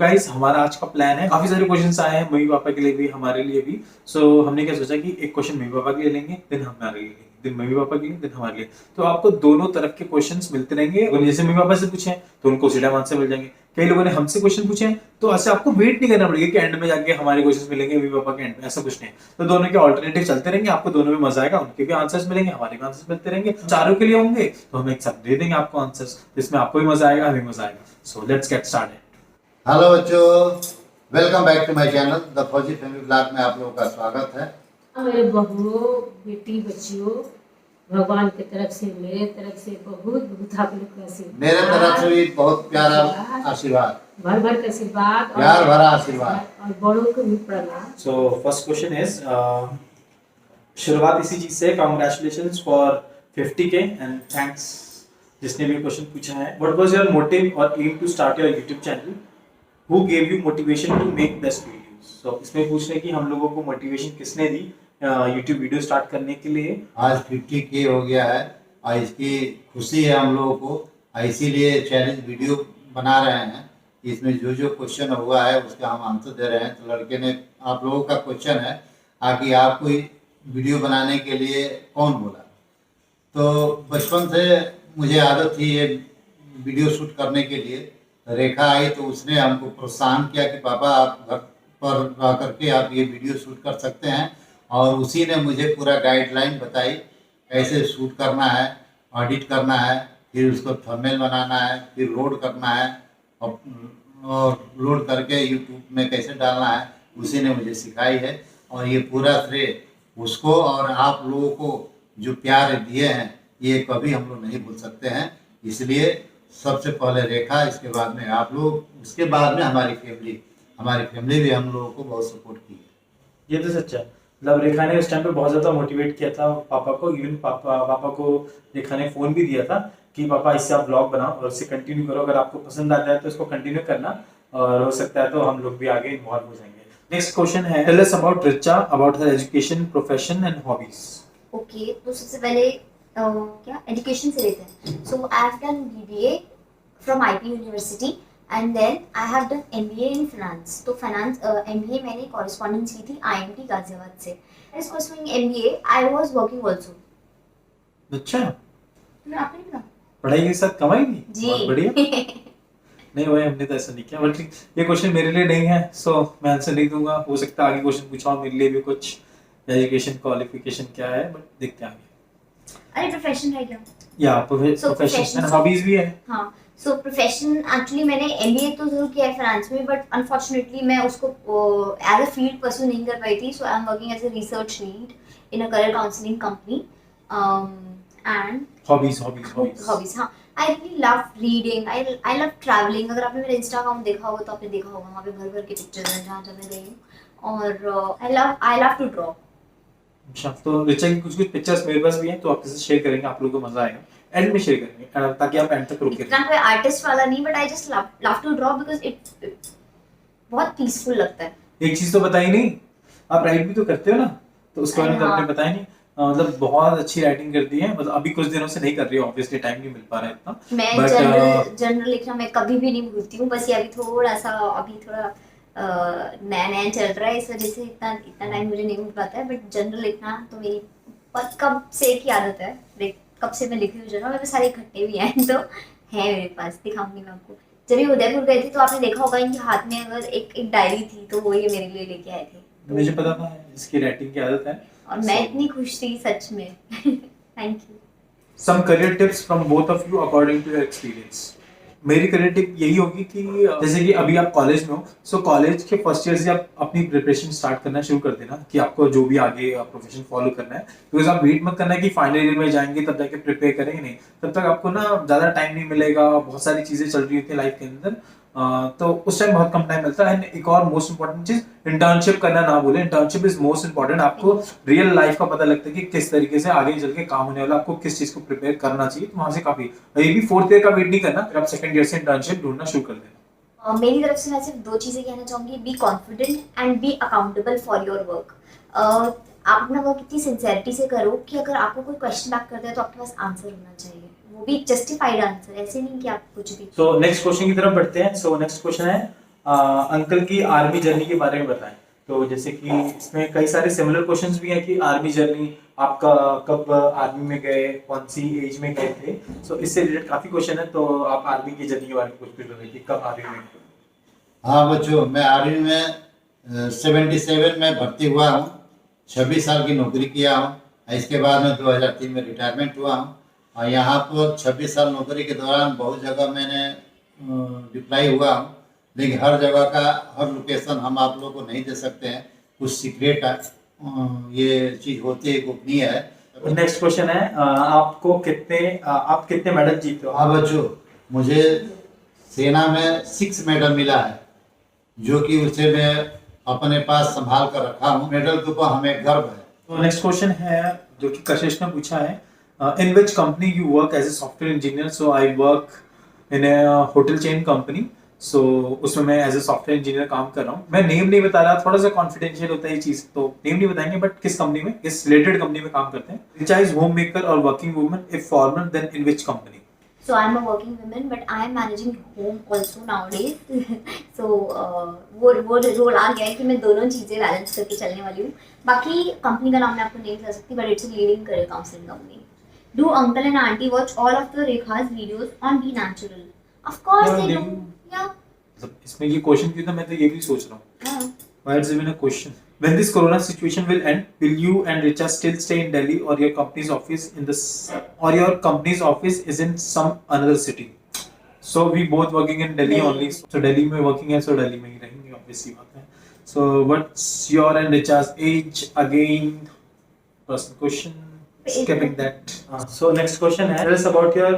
Guys हमारा आज का प्लान है, काफी सारे क्वेश्चंस आए हैं मम्मी पापा के लिए भी, हमारे लिए भी। हमने क्या सोचा कि एक क्वेश्चन मम्मी पापा के लिए लेंगे, देन हमारे लिए लेंगे, देन मम्मी पापा के लिए, देन हमारे लिए। तो आपको दोनों तरफ के क्वेश्चंस मिलते रहेंगे। और जैसे मम्मी पापा से पूछे तो उनको उसी टाइम आंसर मिल जाएंगे। कई लोगों ने हमसे क्वेश्चन पूछे हैं तो ऐसे आपको वेट नहीं करना पड़ेगा कि एंड में जाके हमारे क्वेश्चन मिलेंगे, मम्मी पापा के एंड में, ऐसा कुछ नहीं है। तो दोनों के ऑल्टरनेटिव चलते रहेंगे, आपको दोनों में मजा आएगा। उनके भी आंसर्स मिलेंगे, हमारे भी आंसर्स मिलते रहेंगे। चारों के लिए होंगे तो हम एक साथ दे देंगे आपको आंसर्स, जिसमें आपको भी मजा आएगा, हमें मजा आएगा। So let's get started. Hello बच्चों, welcome back to my channel the Fauji family blog में आप लोगों का स्वागत है। मेरे बहुओं, बेटी बच्चियों, भगवान की तरफ से, मेरे तरफ से बहुत बहुत आप लोग का आशीर्वाद, मेरे तरफ से भी बहुत प्यारा आशीर्वाद, भर भर का आशीर्वाद, प्यार भरा आशीर्वाद और बड़ों को भी प्रणाम। सो फर्स्ट क्वेश्चन इज, शुरुआत इसी चीज से, congratulations for 50K and thanks जिसने भी क्वेश्चन पूछा है। व्हाट वाज योर मोटिव और aim to start your YouTube channel? Who gave you motivation to make this videos? So इसमें पूछ रहे हैं कि हम लोगों को मोटिवेशन किसने दी यूट्यूब वीडियो स्टार्ट करने के लिए। आज 50K हो गया है और इसकी खुशी है हम लोगों को, इसीलिए चैलेंज वीडियो बना रहे हैं। इसमें जो जो क्वेश्चन हुआ है उसका हम आंसर दे रहे हैं। तो लड़के ने, आप लोगों का क्वेश्चन है कि आपको वीडियो बनाने के लिए कौन बोला? तो बचपन से मुझे आदत थी ये वीडियो शूट करने के लिए। रेखा आई तो उसने हमको प्रोत्साहन किया कि पापा आप घर पर रह करके आप ये वीडियो शूट कर सकते हैं, और उसी ने मुझे पूरा गाइडलाइन बताई कैसे शूट करना है, एडिट करना है, फिर उसको थंबनेल बनाना है, फिर लोड करना है, और लोड करके यूट्यूब में कैसे डालना है, उसी ने मुझे सिखाई है। और ये पूरा श्रेय उसको और आप लोगों को जो प्यार दिए हैं ये कभी हम लोग नहीं भूल सकते हैं। इसलिए सबसे पहले रेखा, इसके बाद में आप लोग, उसके बाद में हमारी फैमिली भी हम लोगों को बहुत सपोर्ट की है। ये तो सच्चा है। मतलब रेखा ने उस टाइम पे बहुत ज्यादा मोटिवेट किया था पापा को। इवन पापा को रेखा ने फोन भी दिया था कि पापा इससे आप ब्लॉग बनाओ और इससे कंटिन्यू करो, अगर आपको पसंद आता है तो इसको कंटिन्यू करना, और हो सकता है तो हम लोग भी आगे इन्वॉल्व हो जाएंगे। नेक्स्ट क्वेश्चन है, tell us about Richa, about her education, profession and hobbies. Okay, तो सबसे पहले क्या एजुकेशन से लेते हैं। So I have done BBA from IP university and then I have done MBA in finance. तो फाइनेंस एमबीए मैंने कॉरेस्पॉन्डेंस की थी आईएमटी गाजियाबाद से। इस pursuing MBA I was working also. अच्छा, मैं आपने नहीं कहा पढ़ाई के साथ कमाई भी जी। बहुत बढ़िया। नहीं भाई, हमने तो ऐसा नहीं किया। बट ये क्वेश्चन मेरे लिए नहीं है, सो मैं आंसर नहीं दूंगा। हो सकता है आगे क्वेश्चन पूछा हो मेरे लिए भी कुछ, एजुकेशन क्वालिफिकेशन क्या है, बट देखते हैं आगे। अरे प्रोफेशन है क्या? या प्रोफेशन एंड हॉबीज भी है। हाँ, सो प्रोफेशन एक्चुअली मैंने एमबीए तो जरूर किया है फाइनेंस में, बट अनफॉर्चुनेटली मैं उसको एज अ फील्ड परस्यू नहीं कर पाई थी। So I am working as a research lead in a career counselling company. And hobbies हाँ, I really love reading, I love travelling. अगर आपने मेरा इंस्टाग्राम देखा होगा तो आपने देखा होगा वहाँ पे भर भर के पिक्चर्स हैं जहाँ मैं गई हूँ। और आई लव टू ड्रॉ। अच्छा, तो रिचा की कुछ कुछ पिक्चर्स मेरे पास भी हैं, तो आपके साथ शेयर करेंगे, आप लोगों को मजा आएगा। एंड में शेयर करेंगे ताकि आप एंड तक रुके इतना कोई आर्टिस्ट वाला नहीं, but I just love to draw because it बहुत पीसफुल लगता है। एक चीज तो बताई नहीं, आप राइट भी तो करते हो ना, तो उसके बारे में तो आपने बताया नहीं। मतलब बहुत अच्छी राइटिंग करती है। मतलब अभी कुछ दिनों से नहीं कर रही हूँ, ऑब्वियसली टाइम नहीं मिल पा रहा है इतना। मैं जनरल लिखना मैं कभी भी नहीं भूलती हूँ। बस ये अभी थोड़ा नया चल रहा है, इस वजह से इतना टाइम मुझे नहीं मिल पाता है। बट जनरल लिखना तो मेरी कब से की आदत है। कब से मैं लिखी हूँ जनरल, मेरे सारे इकट्ठे भी हैं तो है मेरे पास, दिखाऊंगी मैं आपको। जब ये उदयपुर गए थे तो आपने देखा होगा इनके हाथ में अगर एक डायरी थी, तो वो ये मेरे लिए लेके आए थे। तो मुझे पता था इसकी राइटिंग की आदत है, और मैं इतनी खुश थी सच में। Thank you. Some career tips from both of you according to your experience. मेरी करियर टिप यही होगी कि जैसे कि अभी आप कॉलेज में हो, सो कॉलेज के फर्स्ट ईयर से आप अपनी प्रिपरेशन स्टार्ट करना शुरू कर देना कि आपको जो भी आगे प्रोफेशन फॉलो करना है। बिकॉज आप वेट मत करना है कि फाइनल ईयर में जाएंगे तब जाके प्रिपेयर करेंगे, नहीं, तब तक आपको ना ज्यादा टाइम नहीं मिलेगा। बहुत सारी चीजें चल रही होती है लाइफ के अंदर, तो उस टाइम बहुत कम टाइम मिलता है। एंड एक और मोस्ट इंपॉर्टेंट चीज, इंटर्नशिप करना ना भूलें। Internship is most important. आपको रियल लाइफ का पता लगता है कि किस तरीके से आगे चल के काम होने वाला, आपको किस चीज को प्रिपेयर करना चाहिए। तो वहां से काफी, ये भी फोर्थ ईयर का वेट नहीं करना, फिर आप सेकंड ईयर से इंटर्नशिप ढूंढना शुरू कर देना। मेरी तरफ से मैं सिर्फ दो चीजें कहना चाहूंगी। Be confident and be accountable for your work. आप अपना वर्क इतनी सिंसेरिटी से करो कि अगर आपको कोई क्वेश्चन बैक करता है तो आपके पास आंसर होना चाहिए, वो भी जस्टिफाइड आंसर, ऐसे नहीं कि आप कुछ भी। सो नेक्स्ट क्वेश्चन की तरफ बढ़ते हैं। सो नेक्स्ट क्वेश्चन है, अंकल की आर्मी जर्नी के बारे में बताएं। तो जैसे कि इसमें कई सारे सिमिलर क्वेश्चंस भी हैं कि आर्मी जर्नी आपका कब आर्मी में गए, कौन सी एज में गए थे। सो इससे रिलेटेड काफी क्वेश्चन है, तो आप आर्मी की जर्नी के बारे में कुछ भी बताइए कि कब आर्मी में गए। हाँ बच्चों, मैं आर्मी में 77 में भर्ती हुआ हूँ। 26 साल की नौकरी किया हूँ। इसके बाद में 2003 में रिटायरमेंट हुआ हूँ। और यहाँ पर 26 साल नौकरी के दौरान बहुत जगह मैंने डिप्लाई हुआ हूँ, लेकिन हर जगह का हर लोकेशन हम आप लोगों को नहीं दे सकते हैं, कुछ सीक्रेट है, ये चीज़ होती है, गोपनीय है। नेक्स्ट क्वेश्चन है, आपको आप कितने मेडल जीते हो? हाँ बच्चों, मुझे सेना में 6 मेडल मिला है, जो कि उसे मैं अपने पास संभाल कर रखा हूँ। मेडल के ऊपर हमें गर्व है। तो नेक्स्ट क्वेश्चन है जो कि कशिश ने पूछा है, in which company you work as a software engineer? So I work in a hotel chain company. So उसमें मैं एज ए सॉफ्टवेयर इंजीनियर काम कर रहा हूँ। मैं नेम नहीं बता रहा, थोड़ा सा कॉन्फिडेंशियल होता है ये चीज, तो नेम नहीं बताएंगे, बट किस कंपनी में, किस रिलेटेड कंपनी में काम करते हैं। रिचा इज होम मेकर और working woman, if former then in which company? So I'm a working woman, but I am managing home also nowadays. So वो रोल आ गया है कि मैं दोनों चीज़ें बैलेंस करके चलने वाली हूँ। बाकी कंपनी का नाम मैं आपको नहीं बता सकती, but it's a leading career counseling company. Do uncle and auntie watch all of the Rekha's videos on Be Natural? Of course Yeah, they they do. do. Yeah. मतलब इसमें ये क्वेश्चन क्यों था, मैं तो ये भी सोच रहा हूँ। हाँ. Why is even a question? When this corona situation will end, will you and Richa still stay in Delhi, or your company's office is in some another city? So we both working in Delhi only. So Delhi में working है, so Delhi में ही रहेंगे, obviously बात है. So what's your and Richa's age? Again, personal question. Skipping that. So next question है, tell us about your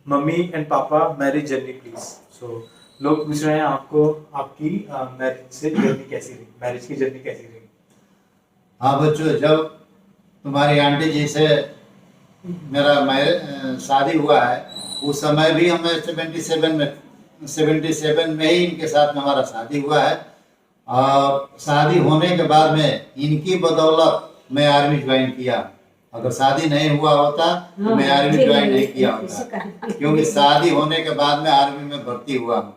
mummy and papa marriage journey, please. So लोग पूछ रहे हैं आपको आपकी मैरिज से जर्नी कैसी रही, मैरिज की जर्नी कैसी रही? हाँ बच्चों, जब तुम्हारी आंटी जी से मेरा शादी हुआ है, उस समय भी हमें 77 में ही इनके साथ में हमारा शादी हुआ है। और शादी होने के बाद में इनकी बदौलत मैं आर्मी ज्वाइन किया। अगर शादी नहीं हुआ होता तो मैं आर्मी ज्वाइन नहीं किया होता, क्योंकि शादी होने के बाद में आर्मी में भर्ती हुआ हूँ।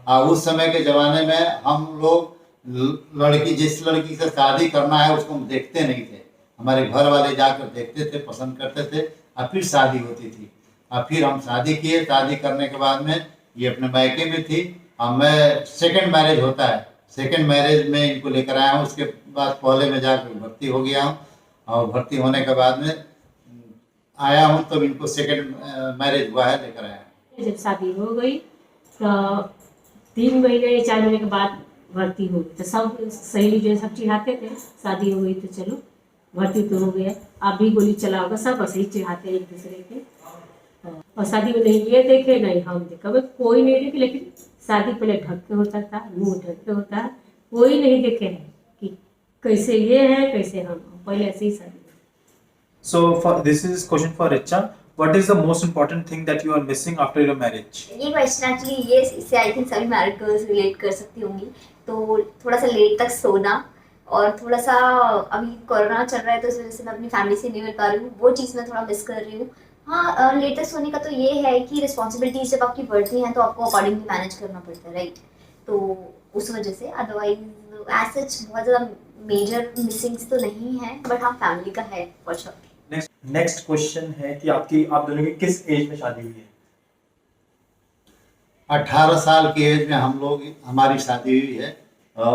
और उस समय के ज़माने में हम लोग जिस लड़की से शादी करना है उसको हम देखते नहीं थे, हमारे घर वाले जाकर देखते थे, पसंद करते थे, और फिर शादी होती थी। और फिर हम शादी किए। शादी करने के बाद में ये अपने मायके में थी, और मैं सेकंड मैरिज होता है, सेकंड मैरिज में इनको लेकर आया हूँ। उसके बाद पहले में जाकर भर्ती हो गया हूँ, और भर्ती होने के बाद में आया हूँ, तब इनको सेकंड मैरिज हुआ है, लेकर आया हूँ। जब शादी हो गई तो 3 महीने या 4 महीने के बाद भर्ती हो गई, तो सब सहेली जो सब चिढ़ाते थे, शादी हो गई तो चलो भर्ती तो हो गया। आप भी गोली चलाओगे, सब ऐसे ही चिढ़ाते एक दूसरे के। और शादी में नहीं ये देखे नहीं हम देखे, कोई नहीं देखे, लेकिन शादी पहले ढक के होता था, मुँह ढक के होता है, कोई नहीं देखे है कि कैसे ये है कैसे हम, पहले ऐसे ही शादी। So this is question for Richa. What is the most important thing that you are missing after your marriage? ये क्वेश्चन एक्चुअली ये इससे आई थिंक सभी मैरिड गर्ल्स रिलेट कर सकती होंगी। तो थोड़ा सा लेट तक सोना, और थोड़ा सा अभी कोरोना चल रहा है तो इस वजह से मैं अपनी फैमिली से नहीं मिल पा रही हूँ, वो चीज़ मैं थोड़ा मिस कर रही हूँ। हाँ, लेट तक सोने का तो ये है कि रिस्पॉन्सिबिलिटीज जब आपकी बढ़ती हैं तो आपको अकॉर्डिंगली मैनेज करना पड़ता है, राइट? तो उस वजह से अदरवाइज एज सच बहुत ज़्यादा मेजर मिसिंग्स तो नहीं है, बट हाँ फैमिली का है फॉर श्योर। नेक्स्ट क्वेश्चन है कि आप दोनों की किस एज में शादी हुई है? 18 साल की एज में हमारी शादी हुई है।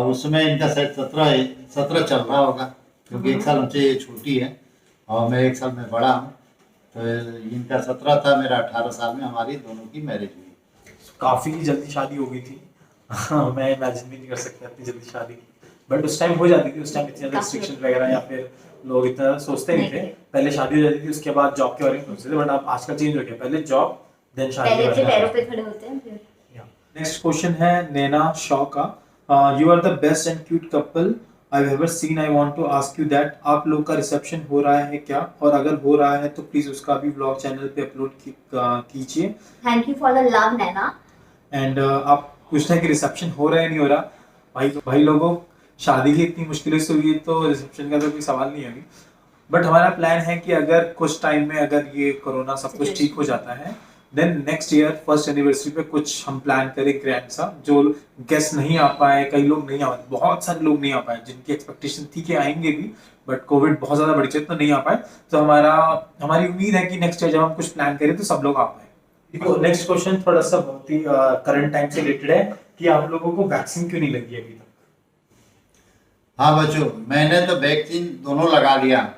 उसमें इनका शायद 17 चल रहा होगा, क्योंकि 1 साल हमसे ये छोटी है और मैं 1 साल में बड़ा हूँ। तो इनका 17 था, मेरा 18 साल में हमारी दोनों की मैरिज हुई। काफ़ी जल्दी शादी हो गई थी। मैं इमेजिन भी नहीं कर सकता इतनी जल्दी शादी, बट उस टाइम हो जाती थी। उस टाइम इतनी ज़्यादा रिस्ट्रिक्शन वगैरह या फिर लोग इतना सोचते नहीं थे। पहले शादी हो जाती थी, उसके बाद जॉब के बारे में सोचते थे, बट अब आजकल चेंज हो गया, पहले जॉब देन शादी। पहले अपने पैरों पे खड़े होते हैं फिर। नेक्स्ट क्वेश्चन है नैना शॉ का, you are the best and cute couple I have ever seen. I want to ask you that आप लोग का रिसेप्शन हो रहा है क्या, और अगर हो रहा है तो प्लीज उसका भी व्लॉग चैनल पे अपलोड कीजिए। Thank you for the love Naina. And आप पूछते हैं कि रिसेप्शन हो रहा है नहीं हो रहा। भाई लोगों, शादी की इतनी मुश्किलों से हुई है तो रिसेप्शन का तो कोई सवाल नहीं है अभी। बट हमारा प्लान है कि अगर कुछ टाइम में अगर ये कोरोना सब कुछ ठीक हो जाता है then next year first anniversary पे कुछ हम प्लान करें ग्रैंड सा, जो गेस्ट नहीं आ पाए, कई लोग नहीं आ पाए, बहुत सारे लोग नहीं आ पाए जिनकी एक्सपेक्टेशन थी कि आएंगे भी, बट कोविड बहुत ज्यादा बढ़ गया तो नहीं आ पाए। तो हमारी उम्मीद है कि नेक्स्ट ईयर जब हम कुछ प्लान करें तो सब लोग आ पाए। देखो नेक्स्ट क्वेश्चन थोड़ा सा बहुत ही करंट टाइम से रिलेटेड है कि आप लोगों को वैक्सीन क्यों नहीं लगी अभी तक? हाँ बच्चों, मैंने तो वैक्सीन दोनों लगा लिया,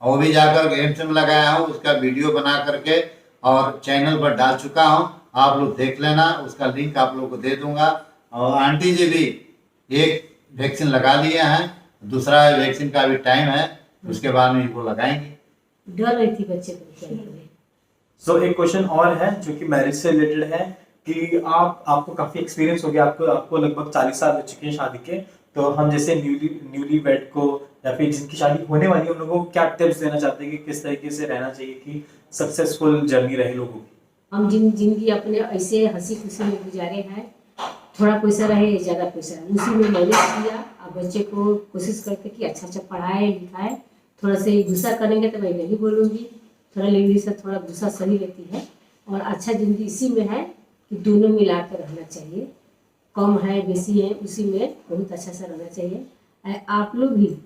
और भी जाकर एम्स में लगाया हूँ, उसका वीडियो बना करके और चैनल पर डाल चुका हूँ, आप लोग देख लेना, उसका लिंक आप लोग को दे दूंगा। और आंटी जी भी एक वैक्सीन लगा लिए हैं, दूसरा वैक्सीन का अभी टाइम है, उसके बाद में वो लगाएंगे। डर रही थी बच्चे को क्या करें। सो एक क्वेश्चन और है जो कि मैरिज से रिलेटेड है कि आपको काफी एक्सपीरियंस हो गया, आपको लगभग 40 साल हो चुके हैं शादी के, तो हम जैसे न्यूली वेड को या फिर जिनकी शादी होने वाली है उन लोगों को क्या टिप्स देना चाहते हैं कि किस तरीके से रहना चाहिए कि सक्सेसफुल जर्नी रहे लोगों की? हम जिंदगी अपने ऐसे हंसी खुशी में गुजारे हैं, थोड़ा पैसा रहे ज़्यादा पैसा रहे, उसी में मैनेज किया। अब बच्चे को कोशिश करके कि अच्छा अच्छा पढ़ाए लिखाए, थोड़ा से गुस्सा करेंगे तो मैं नहीं बोलूँगी, थोड़ा लेडीज से थोड़ा गुस्सा सही रहती है, और अच्छा जिंदगी इसी में है कि दोनों मिला कर रहना चाहिए, कम है बेसी है उसी में बहुत अच्छा से रहना चाहिए। आप लोग भी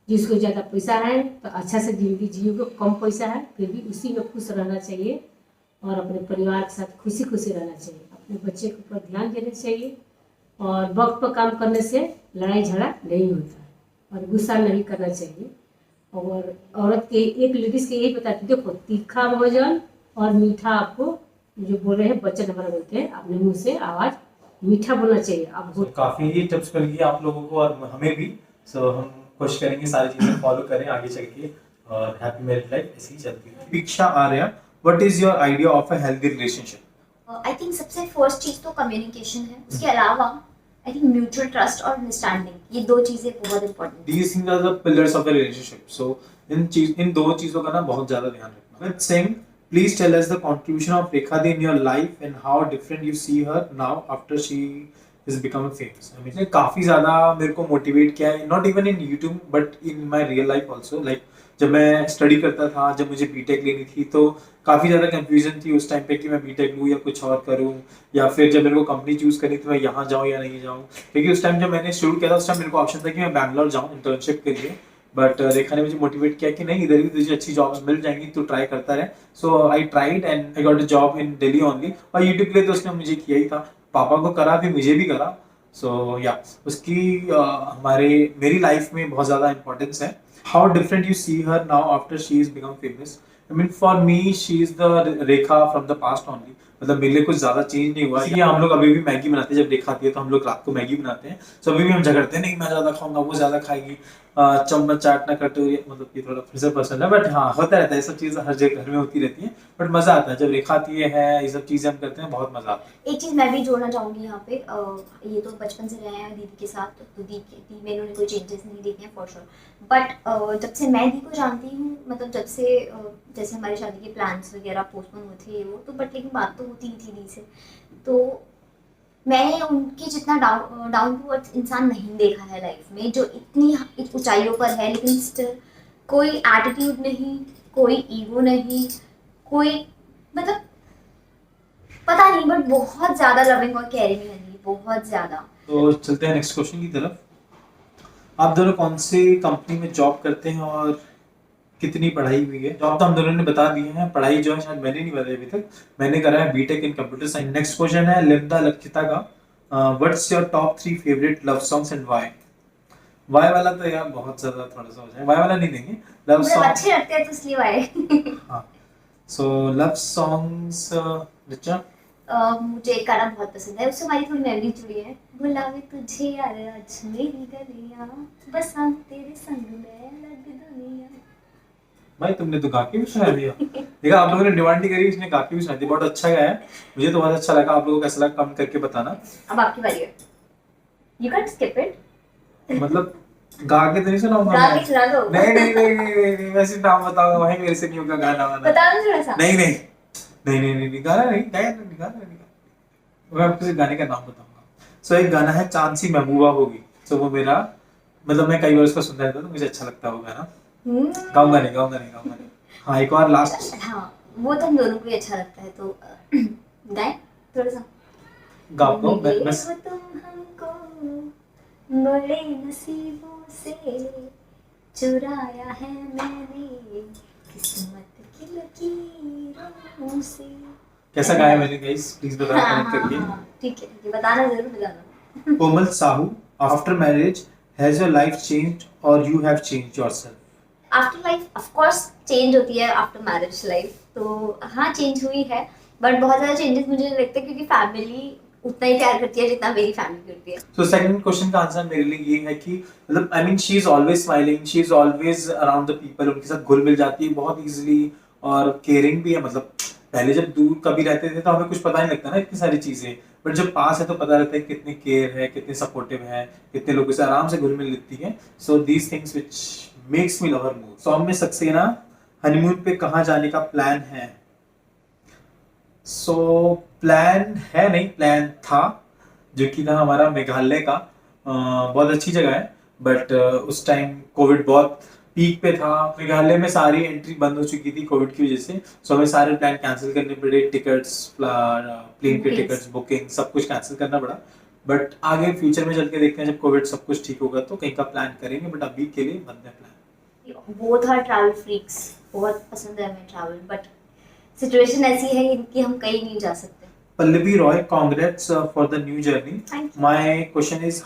जिसको ज़्यादा पैसा है तो अच्छा से जिंदगी जियोगे, कम पैसा है फिर भी उसी में खुश रहना चाहिए, और अपने परिवार के साथ खुशी खुशी रहना चाहिए, अपने बच्चे के ऊपर ध्यान देना चाहिए, और वक्त पर काम करने से लड़ाई झगड़ा नहीं होता, और गुस्सा नहीं करना चाहिए। और औरत के एक लेडीज़ के यही बताती, देखो तीखा भोजन और मीठा, आपको जो बोल रहे हैं बच्चे हमारा बोलते हैं, अपने मुँह से आवाज़ मीठा बोलना चाहिए। आप काफी ही टिप्स मिल गई आप लोगों को और हमें भी, सो हम कोशिश करेंगे सारी चीजें फॉलो करें आगे चल के, और हैप्पी मैरिड लाइफ ऐसी ही चलती है। Diksha Arya, what is your idea of a healthy relationship? I think सबसे फर्स्ट चीज तो कम्युनिकेशन है, उसके अलावा आई थिंक म्यूचुअल ट्रस्ट और अंडरस्टैंडिंग, ये दो चीजें बहुत इंपॉर्टेंट है। These things are the pillars of a relationship. So इन दो चीजों का ना बहुत ज्यादा ध्यान रखना। With saying, please tell us the contribution of Rekha Di in your life and how different you see her now after she has become famous. I mean, काफी ज्यादा मेरे को मोटिवेट किया है, not even in YouTube but in my real life also. Like जब मैं study करता था, जब मुझे बीटेक लेनी थी तो काफ़ी ज़्यादा कंफ्यूजन थी उस टाइम पे कि मैं बीटेक लूँ या कुछ और करूँ, या फिर जब मेरे को कंपनी चूज़ करनी थी मैं यहाँ जाऊँ या नहीं जाऊँ, क्योंकि उस टाइम जब मैंने शुरू किया था उस टाइम मेरे को ऑप्शन था कि मैं बैंगलोर जाऊँ इंटर्नशिप के लिए, बट रेखा ने मुझे मोटिवेट किया कि नहीं, इधर भी तुझे अच्छी जॉब्स मिल जाएंगी, तो ट्राई करता रहे। So I tried and I got a job in Delhi only, और यूट्यूब के लिए तो उसने मुझे किया ही था, पापा को करा भी, मुझे भी करा। सो या उसकी मेरी लाइफ में बहुत ज़्यादा इंपॉर्टेंस है। How different you see her now after she has become famous? I mean, for me, she is the Rekha from the past only. मतलब मेरे लिए कुछ ज्यादा चेंज नहीं हुआ। हम लोग अभी भी मैगी बनाते हैं, जब रेखा आती है तो हम लोग रात को मैगी बनाते हैं, तो अभी भी हम झगड़ते हैं, नहीं मैं ज्यादा खाऊंगा, वो ज्यादा खाएगी, चम्मच चाटना कटोरी, मतलब ये थोड़ा फिर से पसंद है, बट हाँ होता रहता है, ये सब चीजें हर जगह घर में होती रहती है, बट मजा आता है जब रेखा आती है, ये सब चीजें हम करते हैं, बहुत मजा आता है। एक चीज मैं भी जोड़ना चाहूंगी यहाँ पे, ये तो बचपन से रहे हैं दीदी के साथ, तो दी में इन्होंने कोई चेंजेस नहीं देखे हैं फॉर श्योर, बट जब से मैं दी को जानती हूँ, मतलब जब से जैसे हमारी शादी के प्लान्स वगैरह पोस्टपोन हुए थे वो तो, बट लेकिन बात तो होती ही थी दी से, तो मैंने उनके जितना डाउन टू अर्थ इंसान नहीं देखा है लाइफ में, जो इतनी ऊंचाइयों पर है लेकिन स्टिल कोई एटीट्यूड नहीं, कोई ईगो नहीं, कोई मतलब पता नहीं, बट बहुत ज्यादा लविंग और केयरिंग है दी, बहुत ज्यादा। तो चलते हैं नेक्स्ट क्वेश्चन की तरफ। आप दोनों कौन से कंपनी में जॉब करते हैं और कितनी पढ़ाई हुई है? जॉब तो हम दोनों ने बता दी है, पढ़ाई जो है शायद मैंने नहीं बताई अभी तक, मैंने करा है BTech in computer science. Next question है लिंदा लक्षिता का, what's your top 3 favourite love songs and why? Why वाला तो यार बहुत ज्यादा थोड़ा सा हो जाए, व्हाई वाला नहीं देंगे, लव सॉन्ग अच्छे लगते हैं तो इसलिए व्हाई। हाँ, सो लव सॉन्ग्स रिचा। मुझे एक गाना बहुत पसंद है, उससे हमारी थोड़ी मेमोरी जुड़ी है, बुलावे तुझे यार आज मेरी गलियां, बसा तेरे संग में अलग दुनिया। भाई तुमने तो गा के भी सुना दिया। देखा, आप लोगों ने डिमांड नहीं करी, इसने गा के भी सुना दिया, बहुत अच्छा गाया है, मुझे तो बहुत अच्छा लगा। आप लोगों को कैसा लगा कमेंट करके बताना। अब आपकी बारी है, यू कैन स्किप इट। मतलब गा के तो नहीं सुनाऊंगा, गा के सुना दो। नहीं वैसे नाम बताऊंगा भाई, मेरे से नहीं होगा गाना वाना। बता दो थोड़ा सा। नहीं गाना नहीं मैं आपको गाने का नाम बताऊंगा। सो एक गाना है चांद सी महबूबा होगी, सो वो मेरा मतलब मैं कई बार उसको सुनता रहता हूं, तो मुझे अच्छा लगता है वो गाना। गाऊंगा नहीं। हाँ, एक और लास्ट। हाँ, वो तो हम दोनों को ही अच्छा लगता है, तो गाएं थोड़ा सा। गाओ गाओ, मैं मिले बस हो तुम हमको बड़े नसीबों से, चुराया है मैंने किस्मत की लकीरों से। कैसा गाया मैंने गाइस, प्लीज बताना हाँ कमेंट हाँ करके। हाँ, ठीक है, बताना जरूर, बताना। Komal Sahu, after marriage has your life changed और you have changed yourself? After life of course change होती है, आफ्टर मैरिज लाइफ तो हाँ चेंज हुई है, बट बहुत ज़्यादा चेंजेस मुझे नहीं लगते, क्योंकि फैमिली उतना ही प्यार करती है जितना मेरी फैमिली करती है। So second क्वेश्चन का आंसर मेरे लिए ये है कि मतलब I mean she is always smiling, she is always around the people, उनके साथ घुल मिल जाती है बहुत इजीली, और केयरिंग भी है। मतलब पहले जब दूर कभी रहते थे तो हमें कुछ पता नहीं लगता ना इतनी सारी चीजें, बट जब पास है तो पता रहता है कितनी केयर है, कितनी सपोर्टिव है, कितने लोगों से आराम से घुल मिल लेती है। So these things which makes me love her more. Saumya Saxena, honeymoon पे कहाँ जाने का प्लान है? सो प्लान है नहीं, प्लान था, जो कि था हमारा मेघालय का। बहुत अच्छी जगह है, बट उस टाइम कोविड बहुत पीक पे था, मेघालय में सारी एंट्री बंद हो चुकी थी कोविड की वजह से। सो हमें सारे प्लान कैंसिल करने पड़े, टिकट्स, प्लेन के टिकट्स, बुकिंग, सब कुछ कैंसिल करना पड़ा। बट आगे फ्यूचर में चल के देखते हैं, जब कोविड सब कुछ ठीक होगा तो कहीं का प्लान करेंगे, बट अभी के लिए बंद है plan. Both are travel freaks, बहुत पसंद है हमें ट्रैवल, बट सिचुएशन ऐसी है कि हम कहीं नहीं जा सकते। Pallavi Roy, congrats for the new journey. Thank you. My question is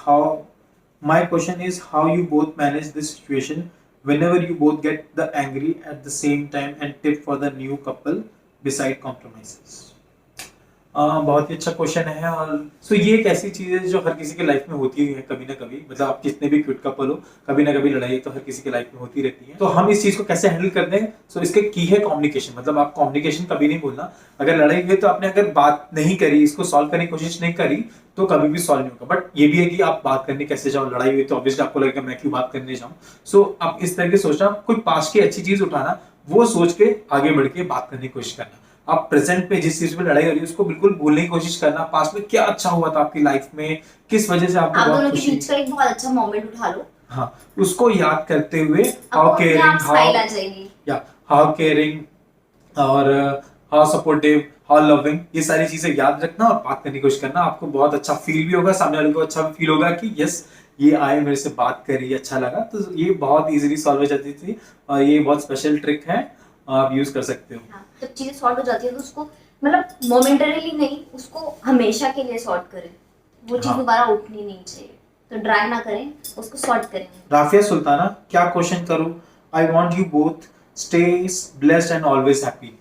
how you both manage this situation whenever you both get the angry at the same time, and tip for the new couple beside compromises. बहुत ही अच्छा question है। और सो ये एक ऐसी चीज है जो हर किसी के लाइफ में होती है कभी ना कभी, मतलब आप कितने भी क्विट कपल हो, कभी ना कभी लड़ाई तो हर किसी के लाइफ में होती रहती है। तो हम इस चीज को कैसे हैंडल करते हैं? सो इसके की है कम्युनिकेशन, मतलब आप कम्युनिकेशन कभी नहीं भूलना। अगर लड़ाई हुई तो आपने अगर बात नहीं करी, इसको सॉल्व करने की कोशिश नहीं करी, तो कभी भी सॉल्व नहीं होगा। बट ये भी है कि आप बात करने कैसे जाओ, लड़ाई हुई तो ऑब्वियसली आपको लगेगा मैं क्यों बात करने जाऊं। सो आप इस तरह के सोचना, कोई पास की अच्छी चीज उठाना, वो सोच के आगे बढ़ के बात करने की कोशिश करना। आप प्रेजेंट पे जिस चीज पे लड़ाई हो रही है उसको बिल्कुल भूलने की कोशिश करना। पास्ट में क्या अच्छा हुआ था आपकी लाइफ में, किस वजह से आपको आप बहुत दोनों के खुशी, बीच का एक बहुत अच्छा मोमेंट उठा लो, हाँ, उसको याद करते हुए आपको हाउ अपने केयरिंग, आप स्माइल आ जाएगी। हाउ केयरिंग और हाउ सपोर्टिव, हाउ लविंग, ये सारी चीजें याद रखना और बात करने की कोशिश करना। आपको बहुत अच्छा फील भी होगा, सामने वाले को अच्छा फील होगा कि यस ये आए मेरे से बात करी, अच्छा लगा। तो ये बहुत इजीली सॉल्व हो जाती थी, और ये बहुत स्पेशल ट्रिक है, आप यूज कर सकते हो। हाँ, जब चीजें सॉर्ट हो जाती है तो उसको मतलब मोमेंटरीली नहीं, उसको हमेशा के लिए सॉर्ट करें, वो चीज हाँ। दोबारा उठनी नहीं चाहिए, तो ड्राई ना करें, उसको सॉर्ट करें। राफिया सुल्ताना, क्या क्वेश्चन करूं? I want you both stay blessed and always happy.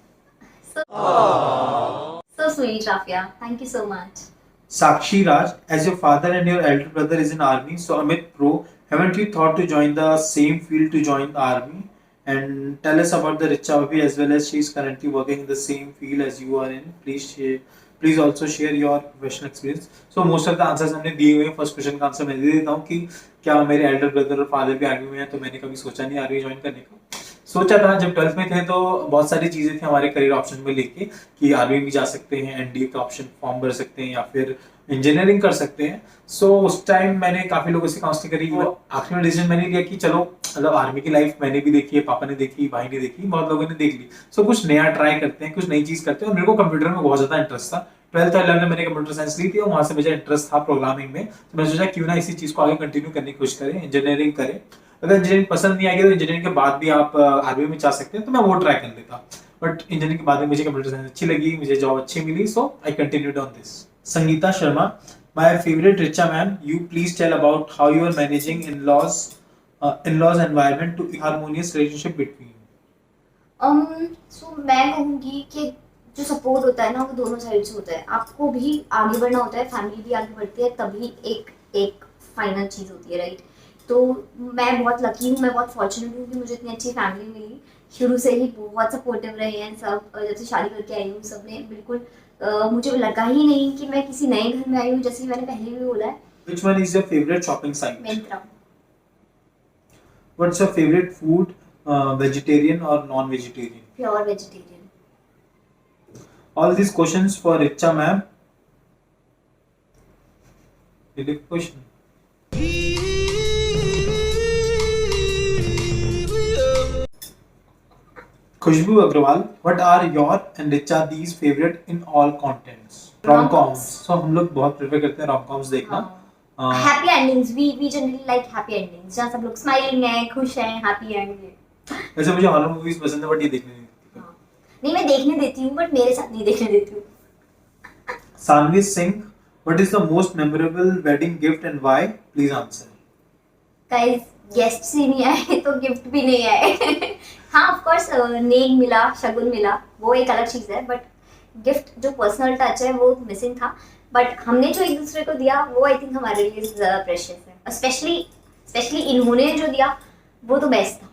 So sweet, Rafia. Thank you so much. Sakshi Raj, as your father and your elder brother is in army, so Amit Pro, haven't you thought to join the same field to join the army? And tell us about the Richa Bhabhi, as well as she is currently working in the same field as you are in. Please also share your professional experience. So most of the answers हमने दिए हुए हैं। First question का answer मैं दे देता हूँ कि क्या मेरे एल्डर ब्रदर और फादर भी आर्मी में हैं, तो मैंने कभी सोचा नहीं आर्मी ज्वाइन करने का। सोचा था जब 12th में थे तो बहुत सारी चीजें थी हमारे करियर ऑप्शन में लेके कि आर्मी भी जा सकते हैं, एनडीए का ऑप्शन फॉर्म भर सकते हैं, या फिर इंजीनियरिंग कर सकते हैं। सो उस टाइम मैंने काफी लोगों से काउंसलिंग करी, आखिर में डिसीजन मैंने लिया कि चलो, मतलब आर्मी की लाइफ मैंने भी देखी है, पापा ने देखी, भाई ने देखी, बहुत लोगों ने देख ली। सो कुछ नया ट्राई करते हैं, कुछ नई चीज करते हैं। और मेरे को कंप्यूटर में बहुत ज्यादा इंटरेस्ट था, 12th और 11th में मैंने कंप्यूटर साइंस ली थी, और वहां से मुझे इंटरेस्ट था प्रोग्रामिंग में। तो मैंने सोचा क्यों ना इसी चीज को आगे कंटिन्यू करने की कोशिश करें, इंजीनियरिंग करें। अगर इंजीनियरिंग पसंद नहीं आएगी तो इंजीनियरिंग के बाद भी आप आर्मी में जा सकते हैं, तो मैं वो ट्राई कर लेता। बट इंजीनियरिंग के बाद में मुझे कंप्यूटर साइंस अच्छी लगी, मुझे जॉब अच्छी मिली, so I continued on this. Sangeeta Sharma, my favourite Richa ma'am, you please tell about how you are managing in-laws environment to harmonious relationship between. So मैं कहूँगी कि जो सपोर्ट होता है ना, वो दोनों साइड से होता है। आपको भी आगे बढ़ना होता है, फैमिली भी आगे बढ़ती है, तभी एक फाइनल चीज़ होती है, राइट। तो मैं बहुत लकी हूँ, मैं बहुत फॉर्चुनेट हूँ कि मुझे इतनी अच्छी फैमिली मिली, शुरू से ही बहुत सपोर्टिव रहे हैं सब। जब से शादी करके आई हूँ सबने बिल्कुल मुझे लगा ही नहीं कि मैं किसी नए घर में आई हूँ, जैसे कि मैंने पहले भी बोला है। Which one is your favorite shopping site? Myntra. What's your favorite food, vegetarian or non-vegetarian? Pure vegetarian. All these questions for Richa ma'am. Really question. Khushbu Agrawal, what are your and Richa D's favorite in all contents? Rom-coms. So हम लोग बहुत prefer करते हैं rom-coms देखना. Happy endings we generally like happy endings जहाँ सब लोग smiling हैं, खुश हैं, हैप्पी एंड. वैसे मुझे हॉरर मूवीज पसंद है बट ये देखने नहीं देती. नहीं, मैं देखने देती हूँ बट मेरे साथ नहीं देखने देती हूँ. Sanvi Singh, what is the most memorable wedding gift and why? Please answer. Guys guests ही नहीं आए तो गिफ्ट भी नहीं आए. हाँ ऑफ कोर्स नेक मिला, शगुन मिला, वो एक अलग चीज है, बट गिफ्ट जो पर्सनल टच है वो मिसिंग था. बट हमने जो एक दूसरे को दिया वो आई थिंक हमारे लिए ज्यादा प्रेशियस है. स्पेशली इन्होंने जो दिया वो तो बेस्ट था.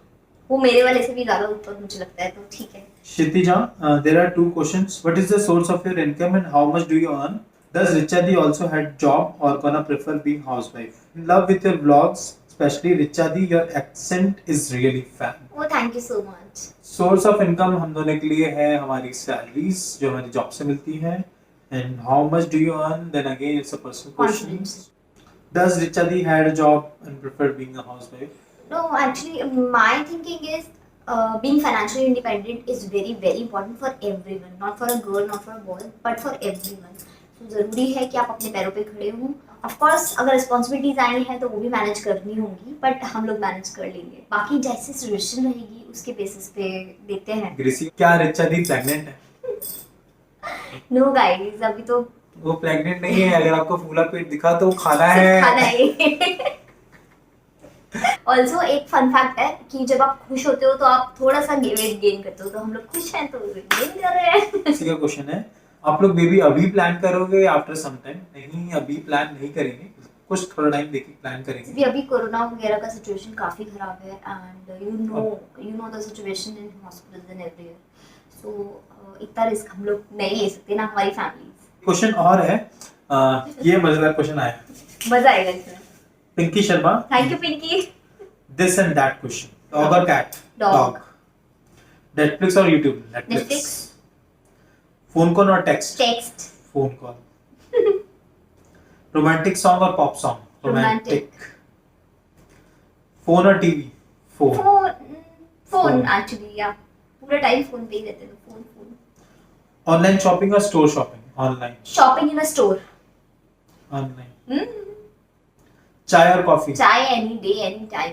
वो मेरे वाले से भी ज्यादा ऊपर मुझे लगता है, तो ठीक है. Kshitija, there are two questions. What is the source of your income and how much do you earn? Does Richa Di also had job or gonna prefer being housewife? In love with your vlogs, especially Richa Di, your accent is really fan. वो thank you so much. Source of income हम दोनों के लिए है हमारी salaries जो हमारी job से मिलती है. And how much do you earn, then again it's a personal question. Does Richa di had a job and preferred being a housewife? No, actually, my thinking is being financially independent is very, very important for everyone. Not for a girl, not for a boy, but for everyone. So जरूरी है कि आप अपने पैरों पे खड़े हों. Of course, अगर रिस्पॉन्सिबिलिटीज आई हैं तो वो भी मैनेज करनी होंगी, बट हम लोग मैनेज कर लेंगे. बाकी जैसे सिचुएशन रहेगी उसके बेसिस पे देखते हैं. ग्रेसी, क्या रिचा दी प्रेग्नेंट है? नो गाइस, अभी तो वो प्रेग्नेंट नहीं है. अगर आपको फूला पेट दिखा तो वो खाना है. खाना है. ऑल्सो एक फन फैक्ट है कि जब आप खुश होते हो तो आप थोड़ा सा वेट गेन करते हो, तो हम लोग खुश हैं तो गेन कर रहे हैं. इसी का क्वेश्चन है, आप लोग बेबी अभी प्लान करोगे आफ्टर सम टाइम? नहीं, अभी प्लान नहीं करेंगे, कुछ थोड़ा टाइम देके प्लान करेंगे. अभी कोरोना वगैरह का सिचुएशन काफी खराब है and you know the situation in hospitals and everywhere. So इतना रिस्क हम लोग नहीं ले सकते ना, हमारी फैमिली. क्वेश्चन और है, ये मजेदार क्वेश्चन आया. मजा आएगा इसमें. Pinky Sharma, thank you Pinky. this and that question. Dog or cat? Dog. Netflix or YouTube? Netflix. Phone call or text? Text. Phone call. Romantic song or pop song? Romantic. Phone or TV? Phone. Phone actually या पूरा time phone पे ही रहते हैं. Phone. Online shopping or store shopping? Online. Shopping in a store. Online. चाय और coffee? चाय any day any time.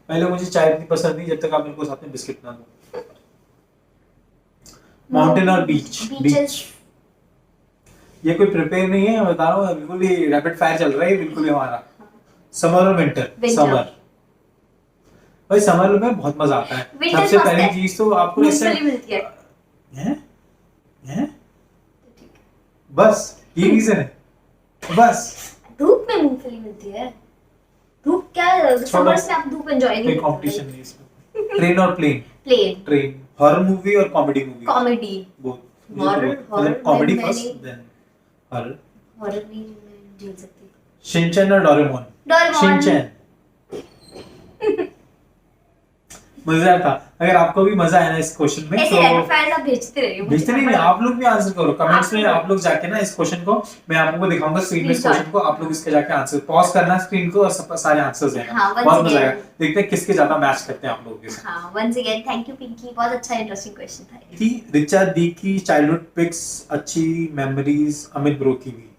पहले मुझे चाय इतनी पसंद नहीं जब तक आप मेरे को साथ में बिस्किट ना दो. माउंटेन और बीच? बीचेस. ये कोई प्रिपेयर नहीं है, मैं बता रहा हूँ, बिल्कुल ही रैपिड फायर चल रहा है बिल्कुल ही हमारा. समर और विंटर? समर. भाई समर में बहुत मजा आता है. सबसे पहली चीज तो आपको ऐसे मिलती है. हैं? बस ये रीजन है बस. धूप में मूंगफली मिलती है. धूप क्या समर्स में आप धूप एंजॉय नहीं कोई कंपटीशन नहीं इसमें. ट्रेन और प्लेन? ट्रेन. हॉरर मूवी और comedy movie? Comedy. Both. Horror comedy first then horror. Horror नहीं मैं झेल सकती. शिनचैन और डोरेमोन? शिनचैन. मजेदार था. अगर आपको भी मजा आया ना इस क्वेश्चन में ऐसे रैपिड फायर आप भेजते रहिए. आप लोग भी आंसर करो कमेंट्स में. आप लोग जाके ना इस क्वेश्चन को मैं आप लोगों को दिखाऊंगा स्क्रीन में. इस क्वेश्चन को आप लोग इसके जाके आंसर पॉज करना स्क्रीन को और सारे आंसर्स देना. बहुत मजा आएगा. देखते हैं किसके ज्यादा मैच करते हैं आप लोगों के साथ. हां once again thank you Pinky. बहुत अच्छा इंटरेस्टिंग क्वेश्चन था. कि रिचा दी की चाइल्डहुड पिक्स अच्छी मेमोरीज अमित ब्रो की भी?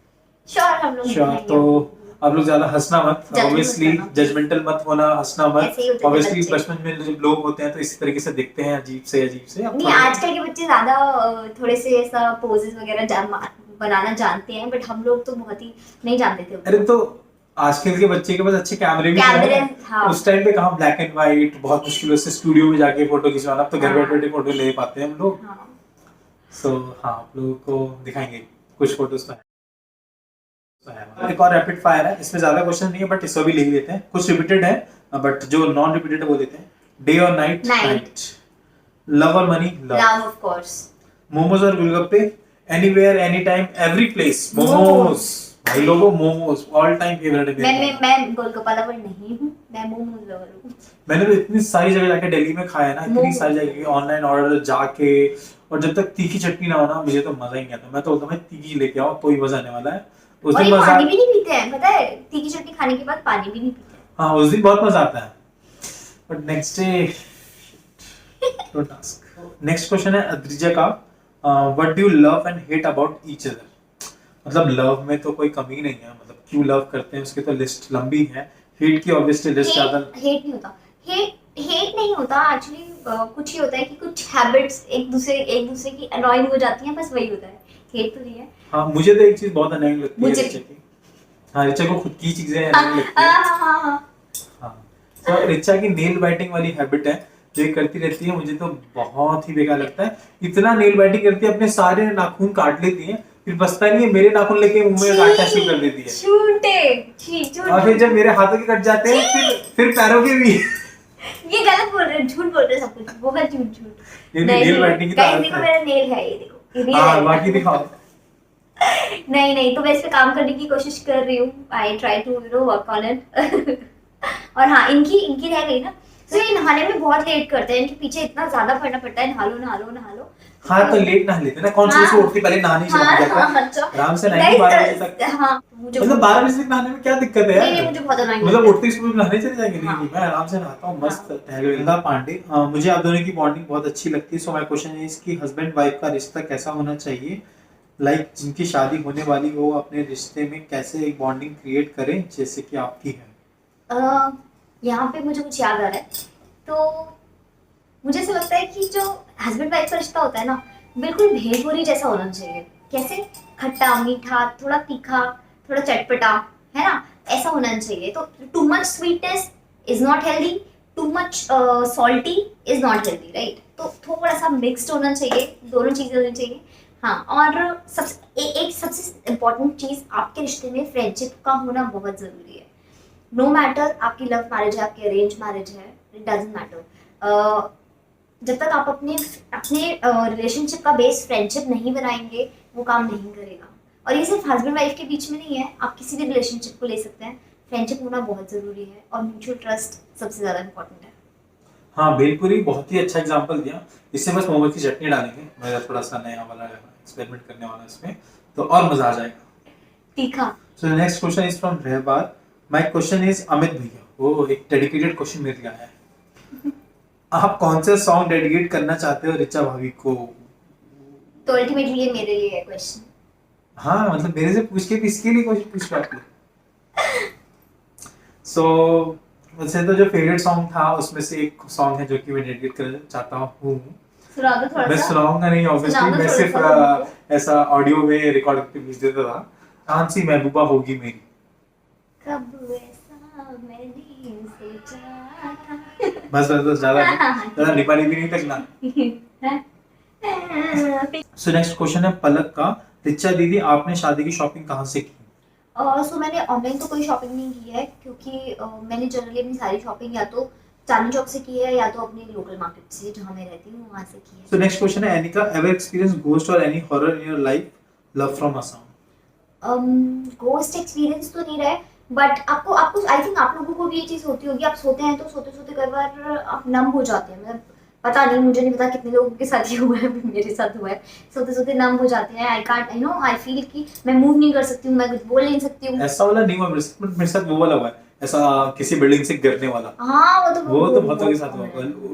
श्योर हम लोग श्योर. तो आप लोग ज्यादा हंसना मत. ऑब्वियसली जजमेंटल मत होना, हंसना मत. ऑब्वियसली बचपन में जब लोग होते हैं तो इसी तरीके से दिखते हैं अजीब से. नहीं आजकल के बच्चे ज्यादा थोड़े से ऐसा पोजेस वगैरह बनाना जानते हैं, बट हम लोग तो बहुत ही नहीं जानते थे. अरे तो आजकल के बच्चे के पास अच्छे कैमरे भी हैं. हाँ. उस टाइम पे कहाँ ब्लैक एंड व्हाइट, बहुत मुश्किल से स्टूडियो में जाके फोटो खिंचवाना. अब तो घर बैठे फोटो ले पाते हैं हम लोग. सो हाँ आप लोगों को दिखाएंगे कुछ फोटोज. एक और रैपिड फायर है, इसमें ज्यादा क्वेश्चन नहीं है बट इसको भी ले लेते हैं. कुछ रिपीटेड है बट जो नॉन रिपीटेड है वो लेते हैं. डे और नाइट? नाइट. लव और money? Love of course. Momos और golgappe? Anywhere any time every place. Momos. भाई लोगों मोमोज ऑल टाइम फेवरेट है. मैं गोलगप्पा लवर नहीं हूं, मैं मोमोज लवर हूं. मैंने तो इतनी सारी जगह जाके दिल्ली में खाया ना, इतनी सारी जगह ऑनलाइन ऑर्डर जाके, और जब तक तीखी चटनी ना हो ना मुझे तो मजा ही नहीं आता. मैं तो बोलता हूं तीखी लेके आओ तो ही मजा आने वाला है. उस दिन मजा. पानी भी नहीं पीते हैं पता है. तीखी चटनी खाने के बाद पानी भी नहीं पीते. हाँ उस दिन बहुत मजा आता है but next day don't ask. Next question है अद्रिजा का, what do you love and hate about each other? मतलब लव में तो कोई कमी नहीं है, मतलब क्यों लव करते हैं उसकी तो लिस्ट लंबी है, हेट की ऑब्वियसली लिस्ट ज्यादा। हेट नहीं होता, हेट नहीं होता एक्चुअली। कुछ ही होता है कि कुछ हैबिट्स एक दूसरे की अनॉइंग हो जाती हैं, बस वही होता है, हेट तो नहीं है। हाँ मुझे तो एक चीज बहुत अनोइंग लगती है मुझे रिचा की। हाँ रिचा को खुद की चीजें अनोइंग लगती है। हाँ तो रिचा की नेल बाइटिंग वाली हैबिट है जो ये करती रहती है, मुझे तो बहुत ही बेकार लगता है। इतना नेल बाइटिंग करती है, अपने सारे नाखून काट लेती है, फिर बचता नहीं है, मेरे नाखून लेके मुंह में काटना शुरू कर देती है। झूठे और फिर जब मेरे हाथों के कट जाते हैं फिर पैरों के भी। ये गलत बोल रहे हैं, झूठ बोल रहे हैं सब कुछ, बहुत झूठ। ये नेल बाइटिंग की तो गाइस आदत देखो है। मेरा नेल है, ये देखो, ये real हाँ है। बाकी दिखाओ। नहीं तो मैं इस पे काम करने की कोशिश कर रही हूँ। I try to work on it. और हाँ इनकी रह गई ना, तो ये नहाने में बहुत लेट करते हैं, इनके पीछे इतना ज्यादा पड़ना पड़ता है, नहा लो। हाँ तो लेट नहा लेते ना, कौन सी सुबह उठती पहले नहाने चला जाता है आराम से, नहीं 12 बजे तक। हाँ मुझे मतलब 12 बजे तक नहाने में क्या दिक्कत है नहीं यार? मुझे बहुत annoying मतलब लगता है। उठते ही सुबह नहाने चले जाएंगे? नहीं हाँ। नहीं, मैं आराम से नहाता हूँ मस्त। हाँ। टहलवेंदा पांडे, मुझे आप दोनों की बॉन्डिंग बहुत अच्छी लगती है, सो माय क्वेश्चन इज कि हस्बैंड वाइफ का रिश्ता कैसा होना चाहिए? लाइक जिनकी शादी होने वाली हो अपने रिश्ते में कैसे एक बॉन्डिंग क्रिएट करें जैसे कि आपकी है। यहाँ पे मुझे कुछ याद आ रहा है, तो मुझे ऐसा लगता है कि जो हस्बैंड वाइफ का रिश्ता होता है ना, बिल्कुल भेलपूरी जैसा होना चाहिए। कैसे? खट्टा मीठा, थोड़ा तीखा, थोड़ा चटपटा, है ना, ऐसा होना चाहिए। तो too much sweetness is not healthy, too much salty is not healthy, right? तो थोड़ा सा मिक्स्ड होना चाहिए, दोनों चीजें होनी चाहिए। हाँ, और एक सबसे इम्पोर्टेंट चीज आपके रिश्ते में फ्रेंडशिप का होना बहुत जरूरी है। नो मैटर आपकी लव मैरिज है, आपकी अरेंज मैरिज है, इट डजंट मैटर। जब तक आप अपने रिलेशनशिप का बेस फ्रेंडशिप नहीं बनाएंगे, वो काम नहीं करेगा। और ये सिर्फ हस्बैंड वाइफ के बीच में नहीं है, आप किसी भी रिलेशनशिप को ले सकते हैं। फ्रेंडशिप होना बहुत जरूरी है, और म्यूचुअल ट्रस्ट सबसे ज्यादा इम्पोर्टेंट है। हाँ भेलपुरी बहुत ही अच्छा एग्जांपल दिया, इससे बस मोहम्मद की चटनी डालेंगे, मेरा थोड़ा सा नया वाला एक्सपेरिमेंट करने वाला इसमें, तो और मजा आ जाएगा। तीखा। So next question is from रहबार, माय क्वेश्चन इज अमित भैया, वो एक डेडिकेटेड क्वेश्चन मेरे लिए आया है। आप कौन से सॉन्ग डेडिकेट करना चाहते हो रिचा भाभी को? तो अल्टीमेटली ये मेरे लिए है क्वेश्चन। हाँ मतलब मेरे से पूछ के भी इसके लिए क्वेश्चन पूछ रहे आपने। सो वैसे तो जो फेवरेट सॉन्ग था उसमें से एक सॉन्ग है जो कि मैं डेडिकेट करना चाहता हूँ। सुना दो थोड़ा मैं सा। सुनाऊंगा नहीं ऑब्वियसली, सुना दो मैं थोड़ा सिर्फ सा। ऐसा ऑडियो में रिकॉर्ड करके भेज देता था। कौन सी महबूबा होगी मेरी? कब ऐसा मैंने सोचा था। बस ज्यादा निपाली भी नहीं तकना। सो नेक्स्ट क्वेश्चन है पलक का, रिचा दीदी आपने शादी की शॉपिंग कहाँ से की? सो मैंने ऑनलाइन तो कोई शॉपिंग नहीं की है, क्योंकि मैंने जनरली अपनी सारी शॉपिंग या तो चांदनी चौक से की है, या तो अपने लोकल मार्केट से जहाँ मैं रहती हूँ वहाँ से की है। सो नेक्स्ट क्वेश्चन है एनिका, एवर एक्सपीरियंस घोस्ट और any horror in your life? Love from Assam. Ghost experience तो नहीं रहा, बट आपको आई थिंक आप लोगों को भी ये चीज़ होती होगी, आप सोते हैं तो सोते सोते कई बार आप नम हो जाते हैं। मतलब पता नहीं, मुझे नहीं पता कितने लोगों के साथ ये हुआ है, मेरे साथ हुआ है। सोते सोते नम हो जाते हैं। आई फील कि मैं मूव नहीं कर सकती हूँ, मैं कुछ बोल नहीं सकती हूँ। ऐसा वाला नहीं हुआ मेरे साथ वो वाला हुआ है, ऐसा किसी बिल्डिंग से गिरने वाला। हाँ वो तो बहुतों के साथ हुआ,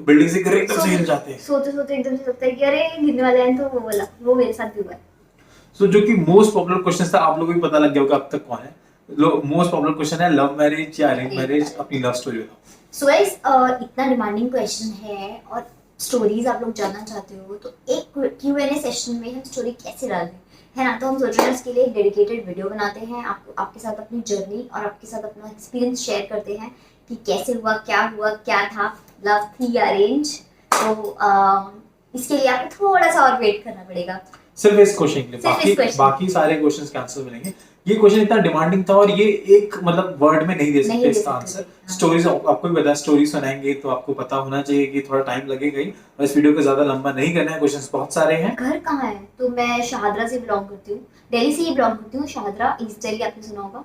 बिल्डिंग से गिर एकदम से हिल जाते हैं। सोते सोते एकदम से लगता है कि अरे गिरने वाले हैं, तो वो वाला वो मेरे साथ भी हुआ है। सो जो कि मोस्ट पॉपुलर क्वेश्चन था, आप लोगों को भी पता लग गया होगा अब तक कौन है। मोस्ट पॉपुलर क्वेश्चन है लव मैरिज या अरेंज मैरिज, अपनी लव स्टोरी बताओ। सो गाइस, इतना डिमांडिंग क्वेश्चन है और स्टोरीज आप लोग जानना चाहते हो, तो एक Q&A सेशन में हम स्टोरी कैसे डालें, है ना? तो हम सोच रहे हैं इसके लिए एक डेडिकेटेड वीडियो बनाते हैं, आपके साथ अपनी जर्नी और आपके साथ अपना एक्सपीरियंस शेयर करते हैं कि कैसे हुआ, क्या था, लव थी या अरेंज। तो इसके लिए आपको थोड़ा सा और वेट करना पड़ेगा सिर्फ इस क्वेश्चन के लिए, बाकी सारे क्वेश्चंस के आंसर मिलेंगे। ये क्वेश्चन इतना डिमांडिंग था और ये एक मतलब वर्ड में नहीं दे सकते इसका आंसर। स्टोरीज आपको भी पता है, स्टोरी सुनाएंगे तो आपको पता होना चाहिए कि थोड़ा टाइम लगेगा ही, और इस वीडियो को ज्यादा लंबा नहीं करना है, क्वेश्चंस बहुत सारे हैं। घर कहाँ है? तो मैं शाहदरा से बिलोंग करती हूँ, दिल्ली से ही बिलोंग करती हूँ। शाहदरा ईस्ट दिल्ली, आपने सुना होगा,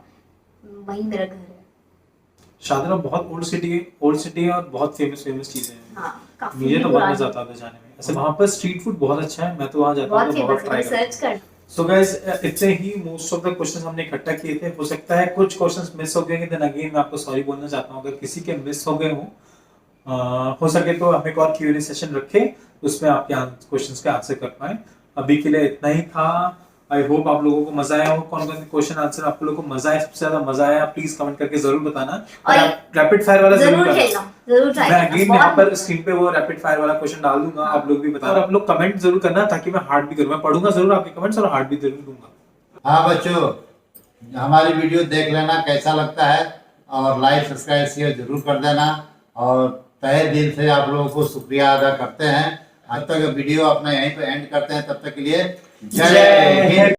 वहीं मेरा घर है। शाहदरा बहुत ओल्ड सिटी है और बहुत फेमस चीजें हैं। हाँ, काफी मुझे तो बहुत पुरानी। मजा आता था जाने में। ऐसे वहाँ पर स्ट्रीट फूड बहुत अच्छा है, मैं तो वहाँ जाता हूँ बहुत तो बहुत फेमस ट्राई है, करता सर्च कर। हूँ। सो गाइस इतने ही मोस्ट ऑफ द क्वेश्चंस हमने इकट्ठा किए थे। हो सकता है कुछ क्वेश्चंस मिस हो गए, देन अगेन मैं आपको सॉरी बोलना चाहता हूँ अगर किसी के मिस हो गए हो। हो सके तो हम एक और Q&A सेशन रखें, उसमें आपके क्वेश्चंस के आंसर कर पाए। अभी के लिए इतना ही था। आई होप आप लोगों को मजा आया हो। कौन कौन से क्वेश्चन आंसर आप लोगों को मजा आया, सबसे ज्यादा मजा आया, प्लीज कमेंट करके जरूर बताना। और और आप रैपिड फायर वाला जरूर करना। खेलना, जरूर ट्राई मैं करना। अगेन यहाँ पर स्क्रीन पे वो रैपिड फायर वाला क्वेश्चन डाल दूंगा, हाँ। आप लोग भी बताना। और आप लोग कमेंट जरूर करना ताकि मैं हार्ट भी करूँ। मैं पढ़ूंगा जरूर आपके कमेंट्स और हार्ट भी जरूर दूंगा। हाँ बच्चों, हमारी वीडियो देख लेना कैसा लगता है, और लाइक सब्सक्राइब शेयर जरूर कर देना। और तहे दिल से आप लोगों को शुक्रिया अदा करते हैं। आज तक वीडियो अपना यहीं पे एंड करते हैं, तब तक के लिए जय हिंद।